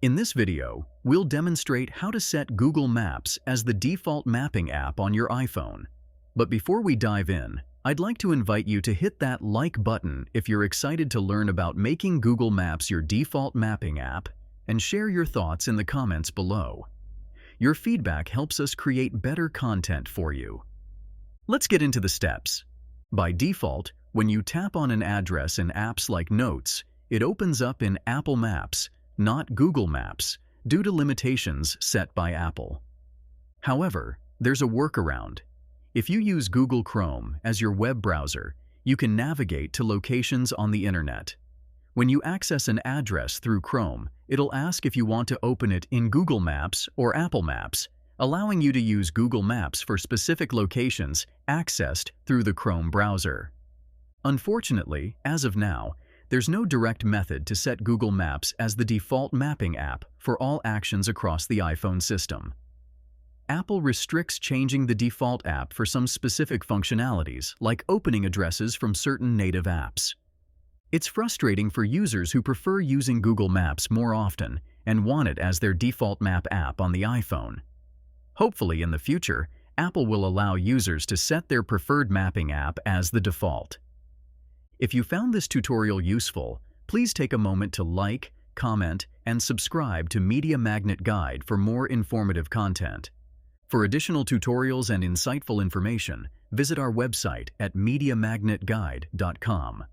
In this video, we'll demonstrate how to set Google Maps as the default mapping app on your iPhone. But before we dive in, I'd like to invite you to hit that like button if you're excited to learn about making Google Maps your default mapping app, and share your thoughts in the comments below. Your feedback helps us create better content for you. Let's get into the steps. By default, when you tap on an address in apps like Notes, it opens up in Apple Maps, not Google Maps, due to limitations set by Apple. However, there's a workaround. If you use Google Chrome as your web browser, you can navigate to locations on the internet. When you access an address through Chrome, it'll ask if you want to open it in Google Maps or Apple Maps, allowing you to use Google Maps for specific locations accessed through the Chrome browser. Unfortunately, as of now, there's no direct method to set Google Maps as the default mapping app for all actions across the iPhone system. Apple restricts changing the default app for some specific functionalities, like opening addresses from certain native apps. It's frustrating for users who prefer using Google Maps more often and want it as their default map app on the iPhone. Hopefully, in the future, Apple will allow users to set their preferred mapping app as the default. If you found this tutorial useful, please take a moment to like, comment, and subscribe to Media Magnet Guide for more informative content. For additional tutorials and insightful information, visit our website at MediaMagnetGuide.com.